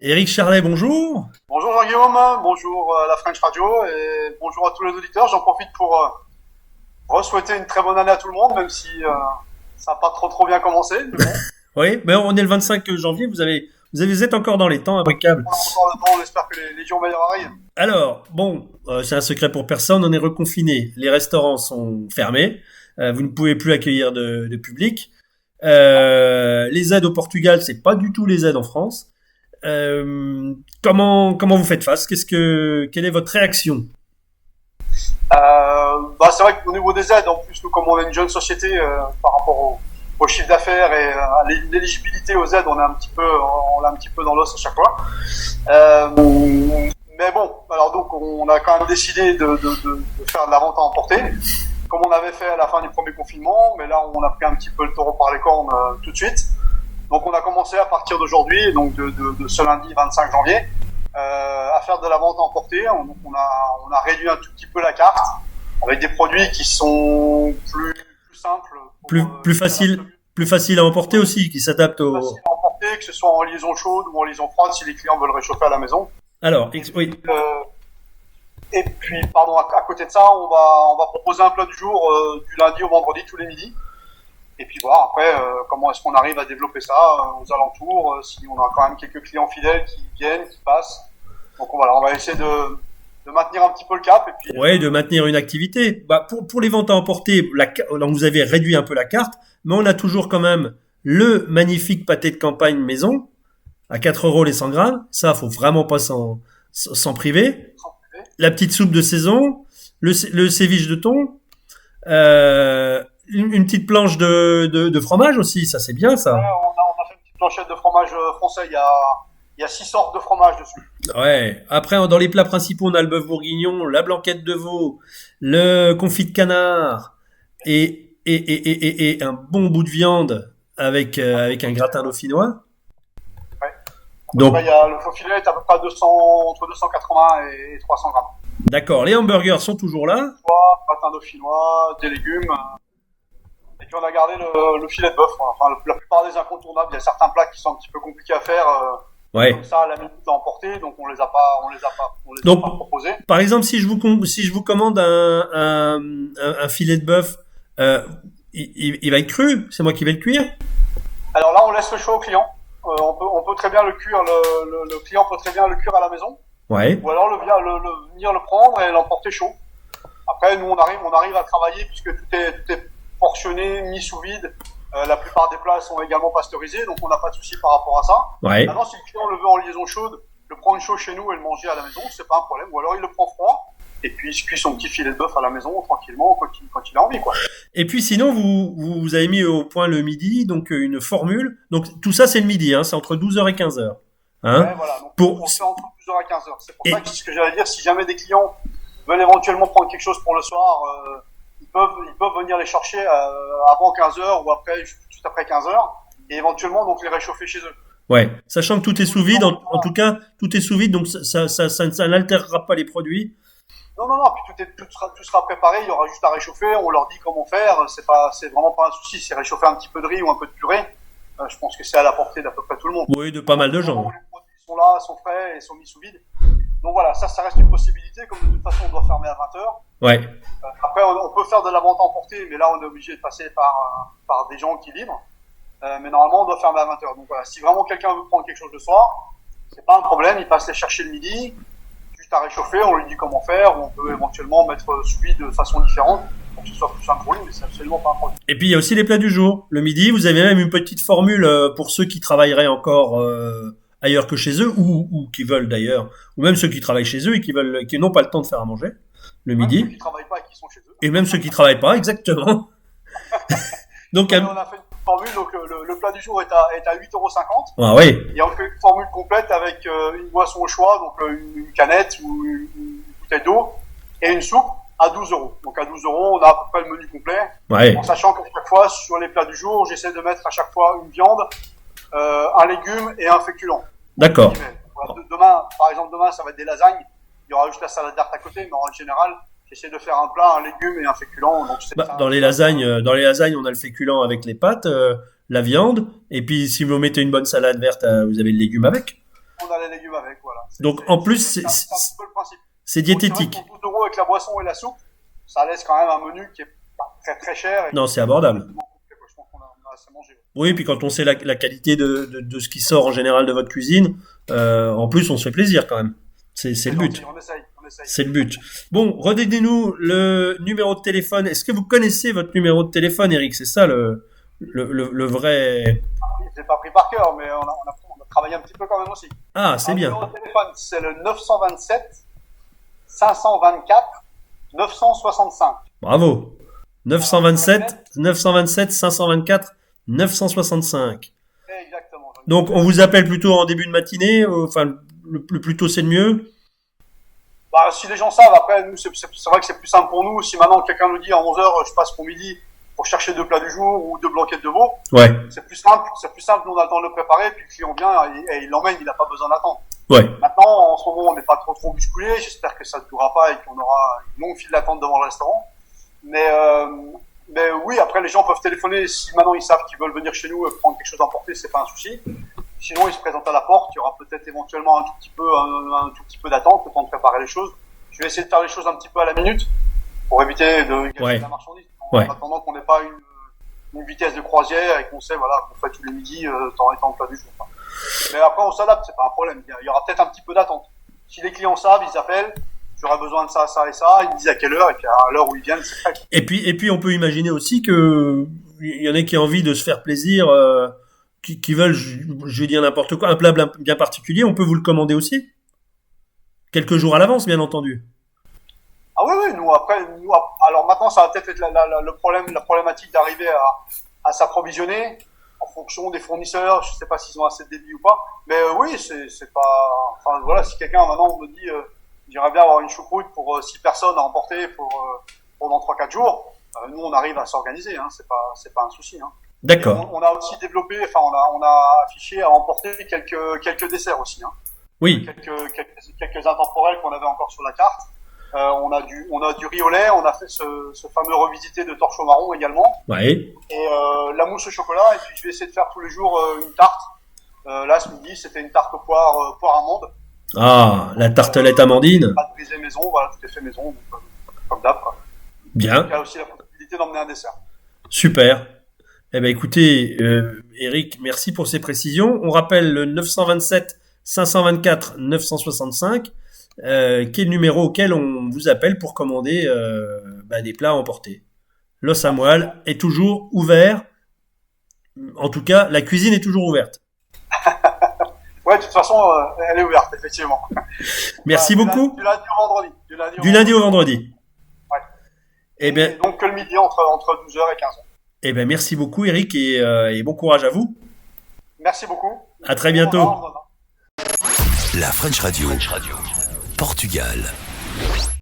Éric Charlet, bonjour. Bonjour Jean-Guillaume, bonjour la French Radio et bonjour à tous les auditeurs. J'en profite pour re-souhaiter une très bonne année à tout le monde, même si ça n'a pas trop bien commencé. Mais bon, Oui, ben on est le 25 janvier, vous êtes encore dans les temps, impeccable. on a encore le temps, on espère que les jours meilleurs arrivent. Alors, bon, c'est un secret pour personne, on est reconfiné. Les restaurants sont fermés, vous ne pouvez plus accueillir de public. Les aides au Portugal, c'est pas du tout les aides en France. Comment vous faites face? Quelle est votre réaction? C'est vrai qu'au niveau des aides, en plus, nous, comme on est une jeune société par rapport au chiffre d'affaires et à l'éligibilité aux aides, on l'a un petit peu dans l'os à chaque fois. Mais bon, alors donc on a quand même décidé de faire de la vente à emporter, comme on avait fait à la fin du premier confinement, mais là on a pris un petit peu le taureau par les cornes tout de suite. Donc on a commencé à partir d'aujourd'hui, donc de ce lundi 25 janvier, à faire de la vente à emporter. On a réduit un tout petit peu la carte avec des produits qui sont plus simples, pour Plus facile à emporter aussi, qui s'adapte plus au... faciles à emporter, que ce soit en liaison chaude ou en liaison froide si les clients veulent réchauffer à la maison. Alors, oui. Euh, et puis, pardon, à côté de ça, on va proposer un plat du jour du lundi au vendredi tous les midis. Et puis voir après comment est-ce qu'on arrive à développer ça aux alentours, si on a quand même quelques clients fidèles qui viennent, qui passent. Donc voilà, on va essayer de maintenir un petit peu le cap. Et puis, Ouais, de maintenir une activité. Bah, pour les ventes à emporter, donc vous avez réduit un peu la carte, mais on a toujours quand même le magnifique pâté de campagne maison à 4 euros les 100 grammes. Ça, faut vraiment pas s'en priver. La petite soupe de saison, le séviche de thon, une petite planche de fromage aussi. Ça, c'est bien, ouais, ça. on a fait une petite planchette de fromage français. Il y a 6 sortes de fromage dessus. Ouais. Après, dans les plats principaux, on a le bœuf bourguignon, la blanquette de veau, le confit de canard et un bon bout de viande avec un gratin dauphinois. Ouais. À peu Donc, près, le faux filet est à peu près à 200, entre 280 et 300 grammes. d'accord, les hamburgers sont toujours là. Gratin dauphinois, des légumes. Et puis on a gardé le filet de bœuf. Enfin, la plupart des incontournables. Il y a certains plats qui sont un petit peu compliqués à faire. Ouais. Comme ça, à la minute à emporter, donc on les a pas Donc, proposés. par exemple, si je vous commande un filet de bœuf, il va être cru. C'est moi qui vais le cuire. Alors là, on laisse le choix au client. On peut très bien le cuire, le client peut très bien le cuire à la maison, Ouais. ou alors venir le prendre et l'emporter chaud. Après, nous, on arrive à travailler puisque tout est portionné, mis sous vide. La plupart des plats sont également pasteurisés, donc on n'a pas de souci par rapport à ça. Ouais. Maintenant, si le client le veut en liaison chaude, le prendre chaud chez nous et le manger à la maison, c'est pas un problème. Ou alors il le prend froid et puis il se cuit son petit filet de bœuf à la maison tranquillement quand il a envie, quoi. Et puis sinon, vous avez mis au point le midi, donc une formule. Donc tout ça, c'est le midi, hein, c'est entre 12 heures et 15 heures. Hein? Ouais, voilà. Donc Pour, on se fait entre 12 heures et 15 heures. C'est pour et, ça que ce que j'allais dire, si jamais des clients veulent éventuellement prendre quelque chose pour le soir, ils peuvent venir les chercher avant 15 heures ou juste après 15 heures et éventuellement donc les réchauffer chez eux. ouais, sachant que tout est sous vide, en tout cas, tout est sous vide, donc ça n'altérera pas les produits. Non, non, non, puis tout sera préparé, il y aura juste à réchauffer, on leur dit comment faire, c'est vraiment pas un souci, c'est réchauffer un petit peu de riz ou un peu de purée. Je pense que c'est à la portée d'à peu près tout le monde. Oui, de pas mal de Du moment gens. où les produits sont là, sont frais et sont mis sous vide. Donc voilà, ça reste une possibilité, comme de toute façon on doit fermer à 20 heures. Ouais. Après, on peut faire de la vente emportée, mais là on est obligé de passer par des gens qui livrent. Mais normalement on doit fermer à 20 heures. Donc voilà, si vraiment quelqu'un veut prendre quelque chose le soir, c'est pas un problème, il passe les chercher le midi, juste à réchauffer, on lui dit comment faire, ou on peut éventuellement mettre sous vide de façon différente pour que ce soit plus simple pour lui, mais c'est absolument pas un problème. Et puis il y a aussi les plats du jour. Le midi, vous avez même une petite formule pour ceux qui travailleraient encore ailleurs que chez eux, ou qui veulent d'ailleurs, ou même ceux qui travaillent chez eux et qui n'ont pas le temps de faire à manger le Même ceux midi, qui travaillent pas et qui sont chez eux. et même ceux qui travaillent pas, exactement. Donc, On a fait une petite formule, donc le plat du jour est à 8,50 €. ah oui, Et on fait une formule complète avec une boisson au choix, donc une canette ou une bouteille d'eau, et une soupe à 12 €. Donc à 12 €, on a à peu près le menu complet, ouais, en sachant qu'à chaque fois, sur les plats du jour, j'essaie de mettre à chaque fois une viande, un légume et un féculent. d'accord. Voilà, demain, par exemple, demain, ça va être des lasagnes. Il y aura juste la salade verte à côté, mais en général, j'essaie de faire un plat, un légume et un féculent. Donc Bah, dans les lasagnes, on a le féculent avec les pâtes, la viande, et puis si vous mettez une bonne salade verte, vous avez le légume avec. on a les légumes avec, voilà. Donc en plus, c'est un petit peu le principe. c'est Donc, c'est diététique. vrai que pour 12 € avec la boisson et la soupe, ça laisse quand même un menu qui est pas très très cher. Et Non, c'est abordable. je pense qu'on a assez mangé. Oui, puis quand on sait la qualité de ce qui sort en général de votre cuisine, en plus, on se fait plaisir quand même. C'est le but. On essaye. C'est le but. Bon, redonnez-nous le numéro de téléphone. Est-ce que vous connaissez votre numéro de téléphone, Eric? C'est ça le vrai... Je l'ai pas pris par cœur, mais on a travaillé un petit peu quand même aussi. Ah, c'est bien. Le numéro de téléphone, c'est le 927 524 965. Bravo. 927 524 965. Exactement. Donc, on vous appelle plutôt en début de matinée. Enfin, le plus tôt, c'est le mieux. Bah, si les gens savent, après, nous, c'est vrai que c'est plus simple pour nous. Si maintenant quelqu'un nous dit à 11h, je passe pour midi pour chercher 2 plats du jour ou 2 blanquettes de veau, Ouais. c'est plus simple. Nous, on a le temps de le préparer, puis le client vient et il l'emmène, il n'a pas besoin d'attendre. Ouais. Maintenant, en ce moment, on n'est pas trop bousculé. J'espère que ça ne durera pas et qu'on aura une longue file d'attente devant le restaurant. Mais oui, après, les gens peuvent téléphoner. Si maintenant ils savent qu'ils veulent venir chez nous et prendre quelque chose à emporter, c'est pas un souci. Sinon, ils se présentent à la porte. Il y aura peut-être éventuellement un tout petit peu d'attente, le temps de préparer les choses. Je vais essayer de faire les choses un petit peu à la minute pour éviter de gâcher la marchandise. En attendant qu'on n'ait pas une vitesse de croisière et qu'on sait, voilà, qu'on fait tous les midis, temps et temps de plat du jour. Mais après, on s'adapte, c'est pas un problème. Il y aura peut-être un petit peu d'attente. Si les clients savent, ils appellent. J'aurais besoin de ça, ça et ça. Ils me disent à quelle heure, et puis à l'heure où ils viennent, c'est prêt. Et puis, on peut imaginer aussi que il y en a qui ont envie de se faire plaisir, qui veulent, je vais dire n'importe quoi, un plat bien particulier. On peut vous le commander aussi, quelques jours à l'avance, bien entendu. Ah oui, alors maintenant, ça va peut-être être la problématique d'arriver à s'approvisionner en fonction des fournisseurs. Je sais pas s'ils ont assez de débit ou pas, mais oui, c'est pas. Enfin voilà, si quelqu'un maintenant me dit, j'aimerais bien avoir une choucroute pour 6 personnes à emporter pour dans 3-4 jours, nous on arrive à s'organiser, hein, c'est pas un souci. Hein. D'accord. On a aussi développé, enfin on a affiché à emporter quelques desserts aussi. Hein. Oui. Quelques intemporels qu'on avait encore sur la carte. On a du riz au lait, on a fait ce fameux revisité de torche au marron également. Ouais. Et la mousse au chocolat, et puis je vais essayer de faire tous les jours une tarte. Là ce midi c'était une tarte poire amande. Ah, la tartelette amandine. Pas de brisée maison, voilà, tout est fait maison, donc, comme d'hab. Quoi. Bien. Donc, il y a aussi la possibilité d'emmener un dessert. Super. Eh ben écoutez, Eric, merci pour ces précisions. On rappelle le 927 524 965, qui est le numéro auquel on vous appelle pour commander des plats à emporter. L'os à moelle est toujours ouvert. En tout cas, la cuisine est toujours ouverte. Ouais, de toute façon, elle est ouverte, effectivement. Merci beaucoup. Du lundi au vendredi. Du lundi au vendredi. Ouais. Et donc que le midi entre 12h et 15h. Eh bien, merci beaucoup, Eric, et bon courage à vous. Merci beaucoup. À très bientôt. La French Radio. Portugal.